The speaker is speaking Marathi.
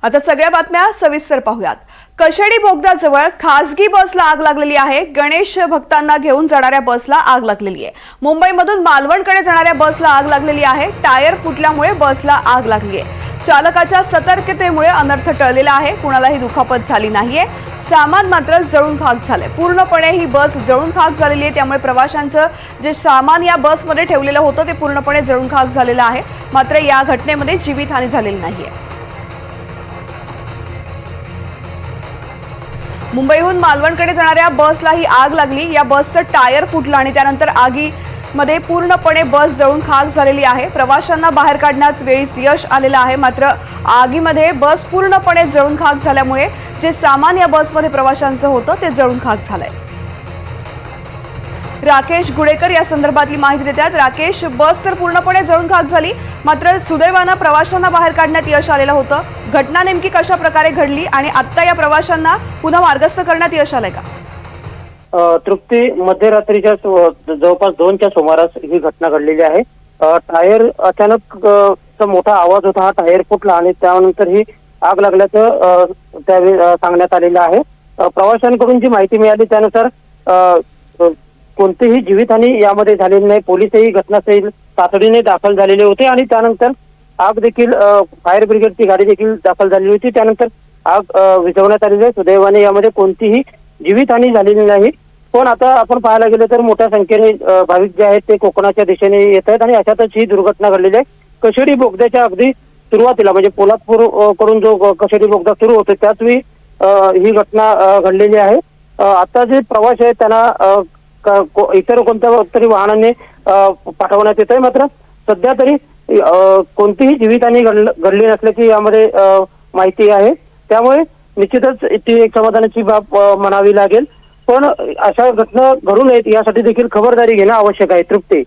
आता सगळ्या बातम्या सविस्तर पाहूयात। कशेडी बोगद्याजवळ खासगी बसला आग लागलेली आहे। गणेश भक्तांना घेऊन जाणाऱ्या बसला आग लागलेली आहे। मुंबईमधून मालवणकडे जाणाऱ्या बसला आग लागलेली आहे। टायर फुटल्यामुळे बसला आग लागली आहे। चालकाच्या सतर्कतेमुळे अनर्थ टळलेला आहे। कुणालाही दुखापत झाली नाहीये। सामान मात्र जळून खाक झाले। पूर्णपणे ही बस जळून खाक झालेली आहे। त्यामुळे प्रवाशांचं जे सामान या बसमध्ये ठेवलेलं होतं ते पूर्णपणे जळून खाक झालेलं आहे। मात्र या घटनेमध्ये जीवितहानी झालेली नाहीये। मुंबईहून मालवणकडे जाणाऱ्या बसला ही आग लागली। या बसचं टायर फुटलं आणि त्यानंतर आगीमध्ये पूर्णपणे बस जळून खाक झालेली आहे। प्रवाशांना बाहेर काढण्यात वेळीच यश आलेलं आहे। मात्र आगीमध्ये बस पूर्णपणे जळून खाक झाल्यामुळे जे सामान या बसमध्ये प्रवाशांचं होतं ते जळून खाक झालंय। राकेश गुडेकर या संदर्भातली माहिती देतात। राकेश, बस तर पूर्णपणे जळून खाक झाली, मात्र सुदैवानं प्रवाशांना बाहेर काढण्यात यश आलेलं होतं। घटना नेमकी कशा प्रकारे घडली आणि आता या प्रवाशांना पुन्हा मार्गस्थ करण्यात यश आलंय का? तृप्ती, मध्यरात्रीच्या जवळपास 2च्या सुमारास ही घटना घडलेली आहे। टायर अचानक मोठा आवाज होता, हा टायर फुटला आणि त्यानंतर ही आग लागल्याचं त्यावेळी सांगण्यात आलेलं आहे। प्रवाशांकडून जी माहिती मिळाली त्यानुसार कोणतीही जीवितहानी यामध्ये झालेली नाही। पोलीसही घटनास्थळी तातडीने दाखल झालेले होते आणि त्यानंतर आग देखील फायर ब्रिगेडची गाडी देखील दाखल झालेली होती। त्यानंतर आग विझवण्यात आलेली आहे। सुदैवाने यामध्ये कोणतीही जीवितहानी झालेली नाही। पण आता आपण पाहायला गेलं तर मोठ्या संख्येने भाविक जे आहेत ते कोकणाच्या दिशेने येत आहेत आणि अशातच ही दुर्घटना घडलेली आहे। कशेडी बोगद्याच्या अगदी सुरुवातीला म्हणजे पोलादपूर कडून जो कशेडी बोगदा सुरू होतो त्याच वेळी ही घटना घडलेली आहे। आता जे प्रवासी आहेत त्यांना इतर कोणत्या तरी वाहनाने पाठवण्यात येत आहे। मात्र सध्या तरी कोणतीही जीवितहानी घडली नसल्याची यामध्ये माहिती आहे। त्यामुळे निश्चितच ती एक समाधानाची बाब म्हणावी लागेल। पण अशा घटना घडू नयेत यासाठी देखील खबरदारी घेणं आवश्यक आहे। तृप्ती।